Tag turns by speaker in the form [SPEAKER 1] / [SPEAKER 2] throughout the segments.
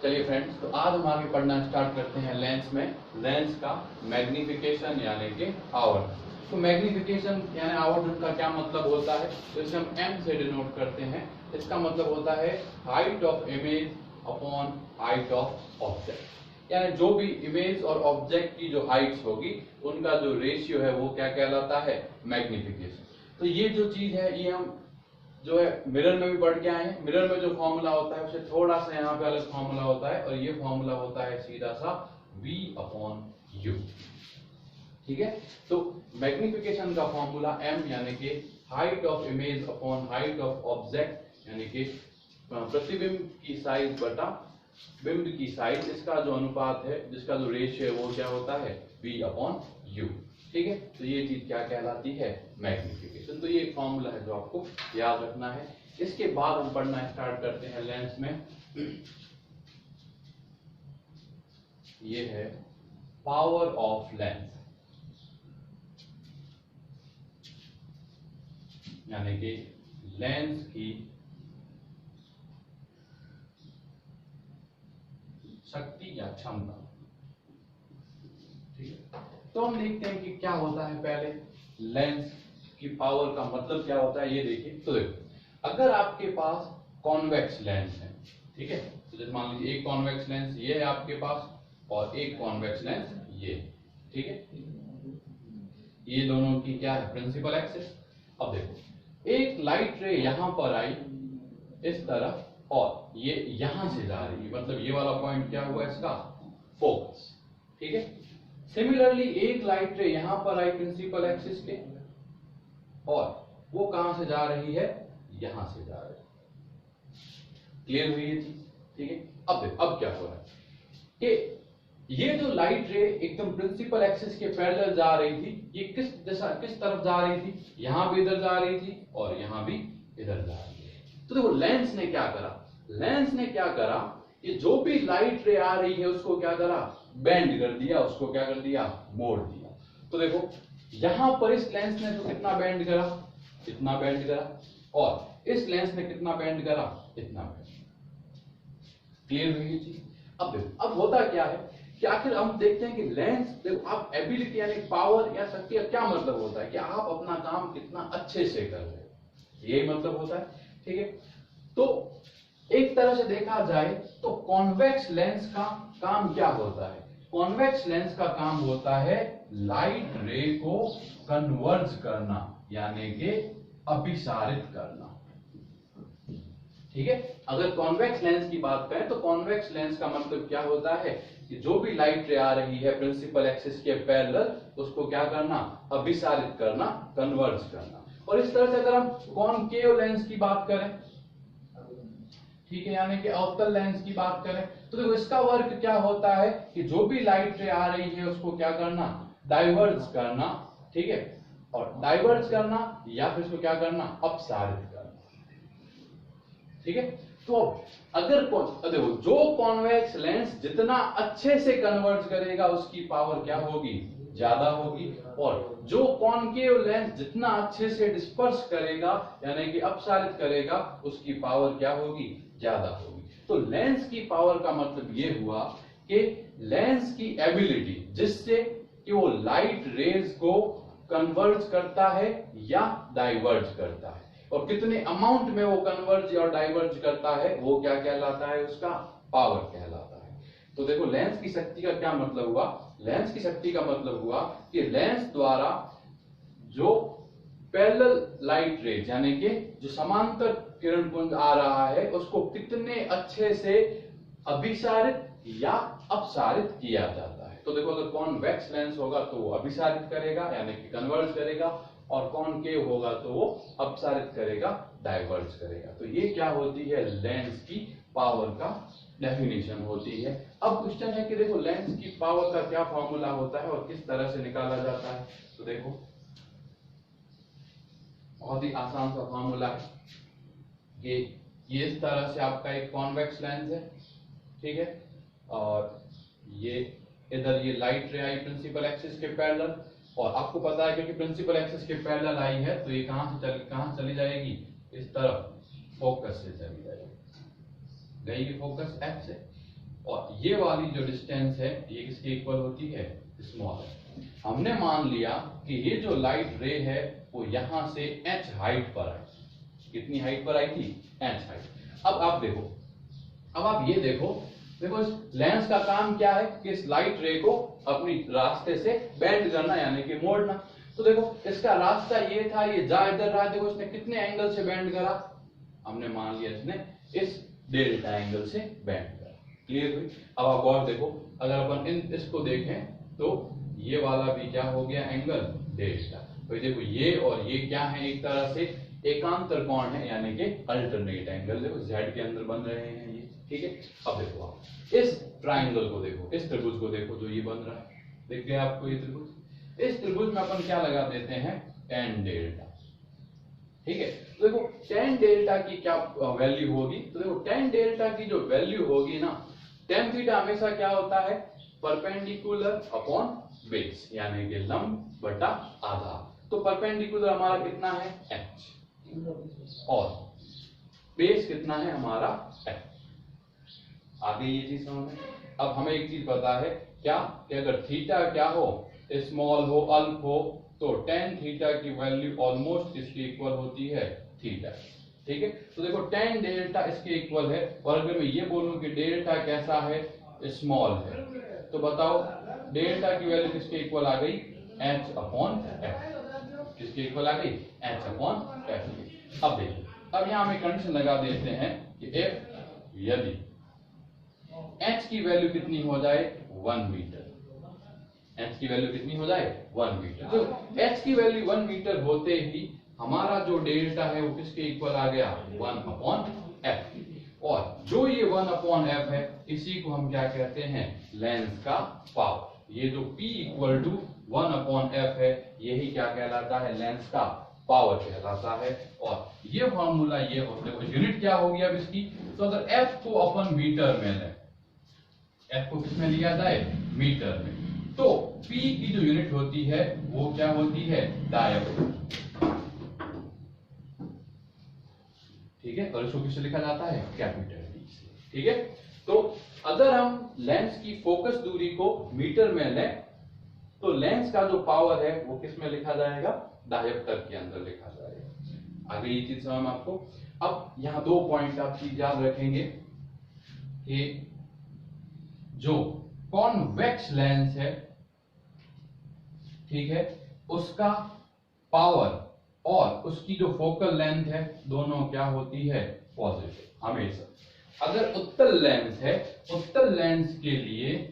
[SPEAKER 1] चलिए फ्रेंड्स, तो आज हम आगे पढ़ना स्टार्ट करते हैं लेंस में। लेंस का मैग्निफिकेशन यानी कि आवर्धन। तो मैग्निफिकेशन यानी आवर्धन का क्या मतलब होता है? तो इसे हम एम से डिनोट करते हैं। इसका मतलब होता है height of image upon height of object. यानी जो भी इमेज और ऑब्जेक्ट की जो हाइट्स होगी उनका जो रेशियो है वो क्या कहलाता है? मैग्निफिकेशन। तो ये जो चीज है ये हम जो है मिरर में भी पढ़ के आए हैं। मिरर में जो फॉर्मूला होता है उससे थोड़ा सा यहाँ पे अलग फॉर्मूला होता है, और ये फॉर्मूला होता है सीधा सा V अपॉन U। ठीक है, तो मैग्निफिकेशन का फॉर्मूला M यानी कि height of image upon height of object, यानी कि प्रतिबिंब की साइज बटा बिंब की साइज, इसका जो अनुपात है, जिसका जो रेशियो है वो क्या होता है? V upon U। ठीक है, तो ये चीज क्या कहलाती है? मैग्निफिकेशन। तो ये फॉर्मूला है जो आपको याद रखना है। इसके बाद हम पढ़ना स्टार्ट करते हैं लेंस में। ये है पावर ऑफ लेंस, यानी कि लेंस की शक्ति या क्षमता। ठीक है, तो हम देखते हैं कि क्या होता है। पहले लेंस की पावर का मतलब क्या होता है ये देखिए। तो देखो, अगर आपके पास कॉन्वेक्स लेंस है, ठीक है, तो जैसे मान लीजिए एक कॉन्वेक्स लेंस ये है आपके पास और एक कॉन्वेक्स लेंस ये, ठीक है, ये दोनों की क्या है? Principal axis. अब देखो, एक लाइट रे यहां पर आई इस तरफ और ये यहां से जा रही है, मतलब ये वाला पॉइंट क्या हुआ इसका? फोकस। ठीक है, सिमिलरली एक लाइट रे यहां पर आई प्रिंसिपल एक्सिस के, और वो कहां से जा रही है? यहां से जा रही है। क्लियर हुई ये चीज? ठीक है, अब देखो अब क्या हो रहा है कि ये जो लाइट रे एकदम प्रिंसिपल एक्सिस के पैरेलल जा रही थी, ये किस दिशा किस तरफ जा रही थी? यहां भी इधर जा रही थी और यहां भी इधर जा रही है। तो देखो लेंस ने क्या करा? लेंस ने क्या करा कि जो भी लाइट रे आ रही है उसको क्या करा? बेंड कर दिया, उसको क्या कर दिया? मोड़ दिया। तो देखो यहां पर इस लेंस ने तो कितना बेंड करा? इतना बेंड करा, और इस लेंस ने कितना बेंड करा? इतना बेंड। क्लियर हुई ये चीज? अब देखो, अब होता क्या है कि आखिर हम देखते हैं कि लेंस, देखो आप एबिलिटी यानी पावर या शक्ति का क्या मतलब होता है कि आप अपना काम कितना अच्छे से कर रहे हो, यही मतलब होता है। ठीक है, तो एक तरह से देखा जाए तो कॉन्वेक्स लेंस का काम क्या होता है? कॉन्वेक्स लेंस का काम होता है लाइट रे को कन्वर्ज करना, यानी कि अभिसारित करना। ठीक है, अगर कॉन्वेक्स लेंस की बात करें तो कॉन्वेक्स लेंस का मतलब क्या होता है कि जो भी लाइट रे आ रही है प्रिंसिपल एक्सिस के पैरेलल, उसको क्या करना? अभिसारित करना, कन्वर्ज करना। और इस तरह से अगर हम कॉनकेव लेंस की बात करें, ठीक है, यानी कि अवतल लेंस की बात करें, तो देखो इसका वर्क क्या होता है कि जो भी लाइट रे आ रही है उसको क्या करना? डाइवर्ज करना। ठीक है, और डाइवर्ज करना या फिर इसको क्या करना? अपसारित करना। ठीक है, तो अगर देखो जो कॉन्वेक्स लेंस जितना अच्छे से कन्वर्ज करेगा उसकी पावर क्या होगी? ज्यादा होगी, और जो कॉनकेव लेंस जितना अच्छे से डिस्पर्स करेगा यानी कि अपसारित करेगा उसकी पावर क्या होगी? ज्यादा होगी। तो लेंस की पावर का मतलब ये हुआ कि लेंस की एबिलिटी जिससे कि वो लाइट रेज को कन्वर्ज करता है या डाइवर्ज करता है, और कितने अमाउंट में वो कन्वर्ज और डाइवर्ज करता है वो क्या कहलाता है? उसका पावर कहलाता है। तो देखो लेंस की शक्ति का क्या मतलब हुआ? लेंस की शक्ति का मतलब हुआ कि लेंस द्वारा जो पैरेलल लाइट रेज यानी कि जो समांतर किरण पुंज आ रहा है उसको कितने अच्छे से अभिसारित या अपसारित किया जाता है। तो देखो अगर कॉन्वेक्स लेंस होगा तो वो अभिसारित करेगा यानी कि कन्वर्ज करेगा, और कॉनकेव होगा तो वो अपसारित करेगा, डाइवर्ज करेगा। तो ये क्या होती है? लेंस की पावर का डेफिनेशन होती है। अब क्वेश्चन है कि देखो लेंस की पावर का क्या फॉर्मूला होता है और किस तरह से निकाला जाता है। तो देखो बहुत ही आसान सा फॉर्मूला है कि ये इस तरह से आपका एक कॉन्वेक्स लेंस है, ठीक है, और ये इधर ये लाइट रे आई प्रिंसिपल एक्सिस के पैरेलल, और आपको पता है क्योंकि प्रिंसिपल एक्सिस के पैरेलल आई है तो ये कहां चली जाएगी? इस तरफ फोकस से चली जाएगी, गई फोकस एफ से। और ये वाली जो डिस्टेंस है ये किसके इक्वल होती है, स्मॉल है। हमने मान लिया कि ये जो लाइट रे है वो यहां से h हाइट पर आई। कितनी हाइट पर आई थी, h हाइट। अब आप देखो, अब आप ये देखो इस लेंस का काम क्या है कि इस लाइट रे को अपनी रास्ते से बेंड करना यानी कि मोड़ना। तो देखो इसका रास्ता ये था, ये जा इधर रहा, देखो इसने कितने एंगल से बेंड करा, हमने मान लिया इसने इस डेल्टा एंगल से बेंड करा। क्लियर हुई। अब आप और देखो, अगर अपन इसको देखें तो ये वाला भी क्या हो गया, एंगल डेल्टा। तो देखो ये और ये क्या है, एक तरह से एकांतर कोण है यानी कि अल्टरनेट एंगल। देखो z के अंदर बन रहे हैं ये, ठीक है। अब देखो आप इस ट्राइंगल को देखो, इस त्रिभुज को देखो जो ये बन रहा है, दिख गया आपको ये त्रिभुज। इस त्रिभुज में अपन क्या लगा देते हैं, tan डेल्टा, ठीक है। तो देखो tan डेल्टा की क्या वैल्यू होगी, तो देखो tan डेल्टा की जो वैल्यू होगी ना, tan थीटा हमेशा क्या होता है, परपेंडिकुलर अपॉन बेस यानी कि लंब बटा आधार। तो परपेंडिकुलर हमारा कितना है, h, और बेस कितना है हमारा f। आगे ये चीज समझ में। अब हमें एक चीज पता है क्या, कि अगर थीटा क्या हो, स्मॉल हो, अल्प हो, तो tan थीटा की वैल्यू ऑलमोस्ट इसके इक्वल होती है थीटा, ठीक है। तो देखो tan डेल्टा इसके इक्वल है, और अगर मैं ये बोलूं कि डेल्टा कैसा है, स्मॉल है, तो बताओ डेल्टा की वैल्यू किसके इक्वल आ गई, h अपॉन f। किसके इक्वल आ गई, h अपॉन f। अब देखिए, अब यहां हम कंडीशन लगा देते हैं कि f यदि h की वैल्यू कितनी हो जाए, 1 मीटर, h की वैल्यू कितनी हो जाए, 1 मीटर। तो h की वैल्यू 1 मीटर होते ही हमारा जो डेल्टा है वो किसके इक्वल आ गया, 1 अपॉन f। और जो ये 1 अपॉन f है, इसी को हम क्या कहते हैं, लेंस का पावर। ये जो p equal to 1 upon f है, यही क्या कहलाता है, लेंस का पावर कहलाता है। और ये फॉर्मूला ये होते हैं, यूनिट क्या होगी अब इसकी, तो अगर f को अपन मीटर में लें, f को किसमें लिया जाए, मीटर में, तो p की जो यूनिट होती है वो क्या होती है, डायोप्टर, ठीक है। और इसको किससे लिखा जाता है, कैपिटल D से, ठीक है। तो अगर हम लेंस की फोकस दूरी को मीटर में लें, तो लेंस का जो पावर है वो किस में लिखा जाएगा, डायोप्टर के अंदर लिखा जाएगा। आगे ये चीज समझ आपको। अब यहाँ 2 पॉइंट आप चीज याद रखेंगे कि जो कॉन्वेक्स लेंस है, ठीक है, उसका पावर और उसकी जो फोकल लेंथ है दोनों क्या होती है, पॉजिटिव हमेशा। अगर उत्तल लेंस है, उत्तल लेंस के लिए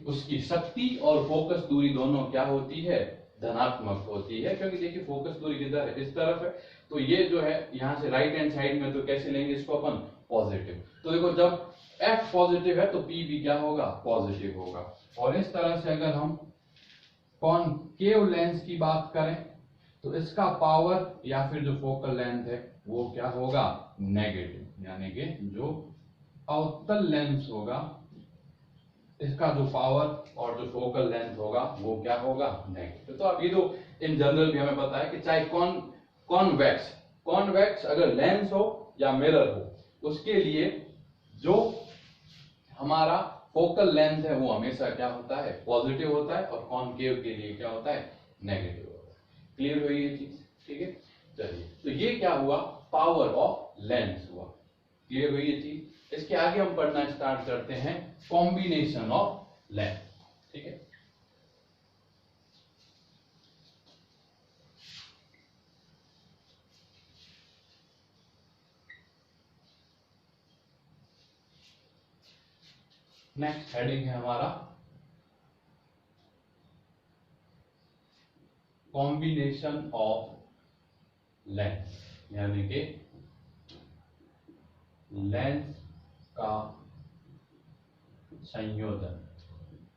[SPEAKER 1] उसकी शक्ति और फोकस दूरी दोनों क्या होती है, धनात्मक होती है। क्योंकि देखिए फोकस दूरी किधर है, इस तरफ है, तो ये जो है यहां से राइट हैंड साइड में, तो कैसे लेंगे इसको अपन, पॉजिटिव। तो देखो जब f पॉजिटिव है तो p भी क्या होगा, पॉजिटिव होगा। और इस तरह से अगर हम कॉनकेव लेंस की बात करें, तो इसका पावर या फिर जो फोकल लेंथ है वो क्या होगा, नेगेटिव, यानी कि जो अवतल लेंस होगा इसका जो पावर और जो फोकल लेंथ होगा वो क्या होगा, नेगेटिव। तो अब ये जो इन जनरल भी हमें पता है कि चाहे कॉन्वेक्स अगर लेंस हो या मिरर हो, उसके लिए जो हमारा फोकल लेंथ है वो हमेशा क्या होता है, पॉजिटिव होता है, और कॉनकेव के लिए क्या होता है, नेगेटिव होता है। क्लियर हुई ये चीज, ठीक है। चलिए, तो ये क्या हुआ, पावर ऑफ लेंस हुआ। क्लियर हुई ये चीज। इसके आगे हम पढ़ना स्टार्ट करते हैं कॉम्बिनेशन ऑफ लेंस, ठीक है। नेक्स्ट हेडिंग है हमारा कॉम्बिनेशन ऑफ लेंस, यानी कि लेंस का संयोजन।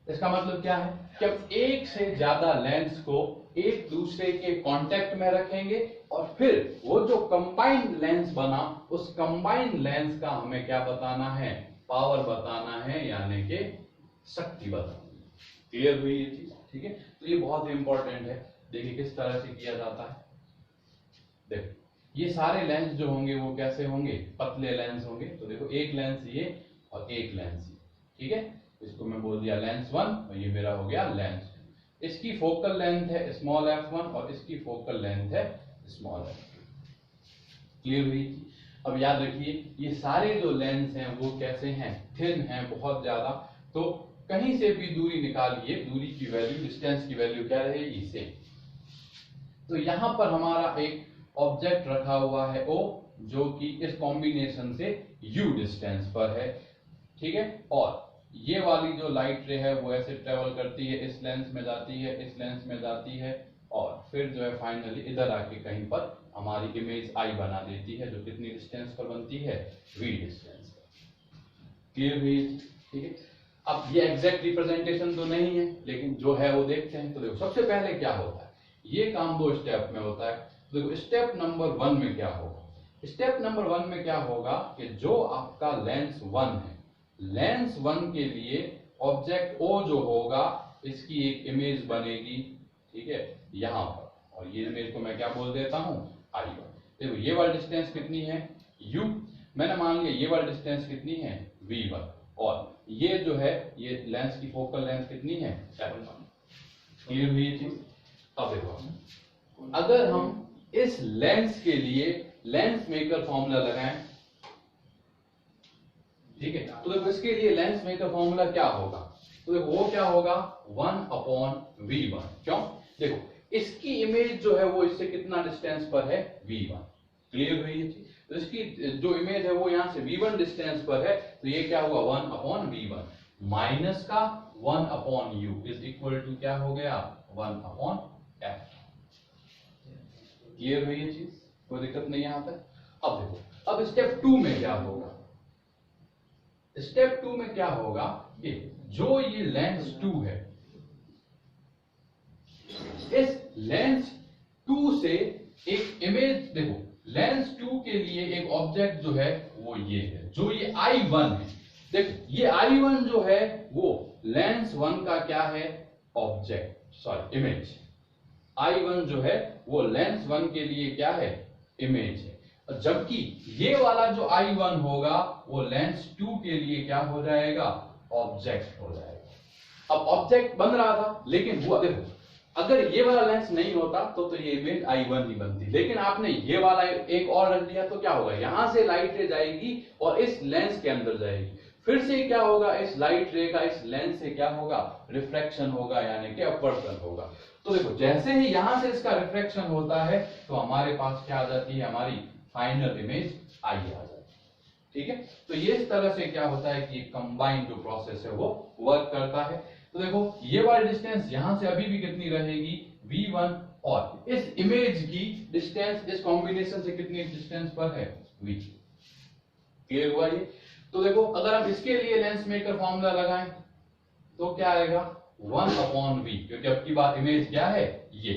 [SPEAKER 1] इसका मतलब क्या है कि हम एक से ज्यादा लेंस को एक दूसरे के कांटेक्ट में रखेंगे, और फिर वो जो कंबाइंड लेंस बना, उस कंबाइंड लेंस का हमें क्या बताना है, पावर बताना है, यानी कि शक्ति बतानी है। क्लियर हुई ये चीज, ठीक है। तो ये बहुत इंपॉर्टेंट है। देखिए किस तरह से किया जाता है। देखो ये सारे लेंस जो होंगे वो कैसे होंगे, पतले लेंस होंगे। तो देखो एक लेंस ये और एक लेंस ये, ठीक है, इसको मैं बोल दिया लेंस 1 और ये मेरा हो गया लेंस 2। इसकी फोकल लेंथ है स्मॉल f1 और इसकी फोकल लेंथ है स्मॉल f2। क्लियर हुई? अब याद रखिए ये सारे जो लेंस हैं वो कैसे हैं, थिन हैं बहुत ज्यादा। तो कहीं से भी दूरी निकालिए, दूरी की वैल्यू, डिस्टेंस की वैल्यू क्या रहेगी, सेम। तो यहां पर हमारा एक ऑब्जेक्ट रखा हुआ है O, जो कि इस कॉम्बिनेशन से U डिस्टेंस पर है, ठीक है। और ये वाली जो लाइट रे है वो ऐसे ट्रेवल करती है, इस लेंस में जाती है, इस लेंस में जाती है और फिर जो है फाइनली इधर आके कहीं पर हमारी इमेज आई बना देती है, जो कितनी डिस्टेंस पर बनती है, V डिस्टेंस पर। क्लियर हुई? ठीक है। अब ये एग्जैक्ट रिप्रेजेंटेशन तो नहीं है, लेकिन जो है वो देखते हैं। तो देखो सबसे पहले क्या होता है, ये काम 2 स्टेप में होता है। तो देखो स्टेप नंबर 1 में क्या होगा, स्टेप नंबर 1 में क्या होगा कि जो आपका लेंस 1 है, लेंस 1 के लिए ऑब्जेक्ट O जो होगा इसकी एक इमेज बनेगी, ठीक है, यहां पर। और ये इमेज को मैं क्या बोल देता हूं, I1। देखो ये वाली डिस्टेंस कितनी है, U। मैंने मान लिया ये वाली डिस्टेंस कितनी है, V1। और ये जो है ये लेंस की फोकल लेंथ कितनी है, 7। क्लियर हुई ये चीज? अब देखो अगर हम इस लेंस के लिए लेंस मेकर फॉर्मूला लगाएं, ठीक है, तो देखो इसके लिए लेंस मेकर फॉर्मूला क्या होगा, तो देखो वो क्या होगा, 1/V1। क्यों? देखो इसकी इमेज जो है वो इससे कितना डिस्टेंस पर है, V1। क्लियर हुई ये चीज? तो इसकी जो इमेज है वो यहां से V1 डिस्टेंस पर है, तो ये क्या हुआ, 1/V1 माइनस का 1/U इज इक्वल टू क्या हो गया, 1/F। क्लियर हुई ये चीज? कोई दिक्कत नहीं यहां तक? अब देखो अब स्टेप 2 में क्या होगा, स्टेप 2 में क्या होगा कि जो ये लेंस 2 है, इस लेंस 2 से एक इमेज, देखो लेंस 2 के लिए एक ऑब्जेक्ट जो है वो ये है, जो ये I1 है। देखो ये I1 जो है वो लेंस 1 का क्या है, ऑब्जेक्ट, सॉरी इमेज। I1 जो है वो लेंस 1 के लिए क्या है, इमेज है। जबकि ये वाला जो I1 होगा वो लेंस 2 के लिए क्या हो जाएगा, ऑब्जेक्ट हो जाएगा। अब ऑब्जेक्ट बन रहा था, लेकिन हुआ देखो अगर ये वाला लेंस नहीं होता तो ये इमेज I1 ही बनती, लेकिन आपने ये वाला एक और रख दिया तो क्या होगा, यहां से लाइट रे जाएगी और इस लेंस के अंदर जाएगी, फिर से क्या होगा, इस लाइट रे का इस लेंस से क्या होगा, रिफ्रैक्शन होगा, यानी कि अपवर्सन होगा। तो देखो जैसे ही यहां से इसका रिफ्रैक्शन होता है तो हमारे पास क्या आ जाती है, हमारी फाइनल इमेज आई आ जाती है, ठीक है। तो ये इस तरह से क्या होता है कि कंबाइंड जो प्रोसेस है वो वर्क करता है। तो देखो ये वाली डिस्टेंस यहां से अभी भी कितनी रहेगी, V1, और इस इमेज की डिस्टेंस इस कॉम्बिनेशन से कितनी डिस्टेंस पर है, V। क्लियर हुआ ये? तो देखो अगर हम इसके लिए लेंस मेकर फॉर्मूला लगाएं तो क्या आएगा, 1/V, क्योंकि अब की बात इमेज क्या है, ये,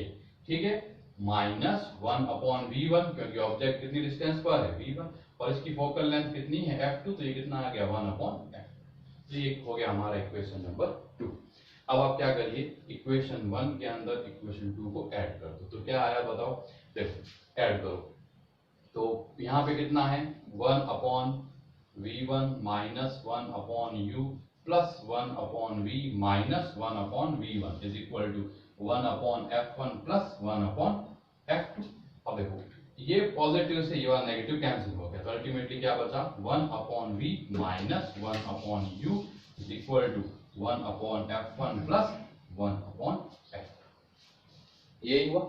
[SPEAKER 1] ठीक है, माइनस 1/V1, क्योंकि ऑब्जेक्ट कितनी डिस्टेंस पर है, V1, और इसकी फोकल लेंथ कितनी है, F2, तो ये कितना आ गया, 1/F। तो ये हो गया हमारा इक्वेशन नंबर 2। अब आप क्या करिए, इक्वेशन 1 के अंदर इक्वेशन 2 को ऐड कर दो। तो क्या आया बताओ, देखो ऐड करो तो यहाँ पे कितना है, 1/V1 minus 1/U plus 1/V minus 1/V1 is equal to 1/F1 plus 1/F2। अब देखो ये पॉजिटिव से ये वाला नेगेटिव कैंसिल हो गया, तो अल्टीमेटली क्या बचा, 1/V minus 1/U is equal to 1/F1 plus 1/F2। यही हुआ।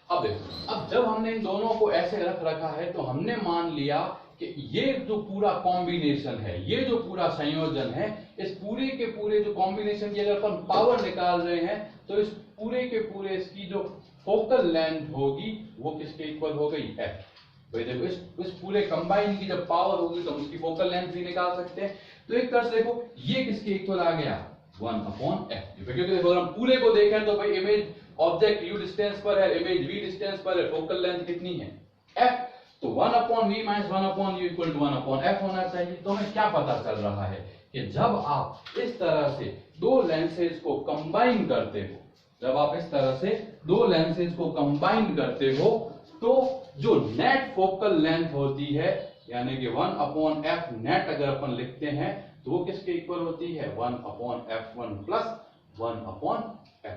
[SPEAKER 1] अब देखो अब जब हमने इन दोनों को ऐसे रख रखा है तो हमने मान लिया कि ये जो पूरा कॉम्बिनेशन है, ये जो पूरा संयोजन है, इस पूरे के पूरे जो कॉम्बिनेशन की अगर अपन पावर निकाल रहे हैं तो इस पूरे के पूरे इसकी जो फोकल लेंथ होगी वो किसके इक्वल हो गई, F। भाई देखो इस पूरे कंबाइन की जब पावर होगी तो हम उसकी फोकल लेंथ भी निकाल सकते हैं। तो एक तरह से देखो ये किसके इक्वल आ गया, 1/F। क्योंकि देखो अगर हम पूरे को देखें तो भाई इमेज ऑब्जेक्ट U डिस्टेंस पर है, इमेज V डिस्टेंस पर है, फोकल लेंथ कितनी है, F। तो 1/V minus 1/U equal to 1/F होना चाहिए। तो हमें क्या पता चल रहा है कि जब आप इस तरह से दो लेंसेज को कंबाइन करते हो, जब आप इस तरह से दो लेंसेज को कंबाइन करते हो तो जो नेट फोकल लेंथ होती है यानी कि 1/f नेट अगर अपन लिखते हैं तो वो किसके इक्वल होती है 1/f1 प्लस 1/f।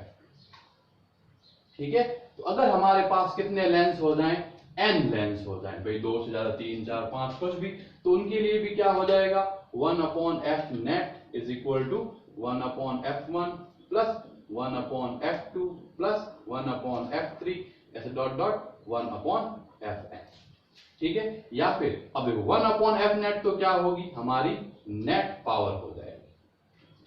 [SPEAKER 1] ठीक है, तो अगर हमारे पास कितने लेंस हो जाएं, n लेंस हो जाएं, भाई 2 से ज्यादा 3 4 5 कुछ भी, तो उनके लिए भी क्या हो जाएगा 1/f net is equal to 1/f1 plus 1/f2 plus 1/f3 ऐसे डॉट डॉट 1/fn। ठीक है, या फिर अब देखो 1/f नेट तो क्या होगी हमारी नेट पावर हो जाएगी।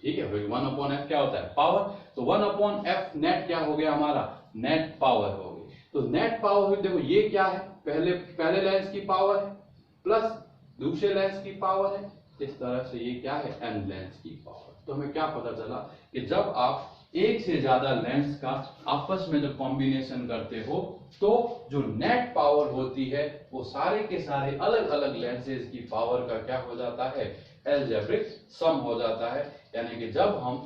[SPEAKER 1] ठीक है, 1/f क्या होता है पावर, तो 1/f नेट क्या हो गया हमारा नेट पावर हो गई। तो नेट पावर हुई, देखो ये क्या है, पहले लेंस की पावर है प्लस दूसरे लेंस की पावर है, इस तरह से ये क्या है n लेंस की पावर। तो हमें क्या पता चला कि जब आप एक से ज्यादा लेंस का आपस में जब कॉम्बिनेशन करते हो तो जो नेट पावर होती है वो सारे के सारे अलग अलग लेंसेज की पावर का क्या हो जाता है एल्जेब्रिक सम हो जाता है। यानी कि जब हम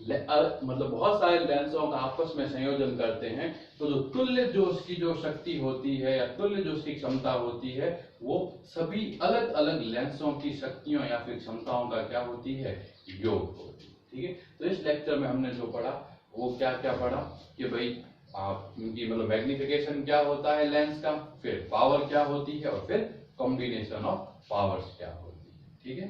[SPEAKER 1] मतलब बहुत सारे लेंसों का आपस में संयोजन करते हैं तो जो तुल्य जो उसकी जो शक्ति होती है या तुल्य जो उसकी क्षमता होती है वो सभी अलग अलग लेंसों की शक्तियों या फिर क्षमताओं का क्या होती है योग होती है। ठीक है, तो इस लेक्चर में हमने जो पढ़ा वो क्या क्या पढ़ा कि भाई उनकी मतलब मैग्निफिकेशन क्या होता है लेंस का, फिर पावर क्या होती है और फिर कॉम्बिनेशन ऑफ पावर्स क्या होती है। ठीक है।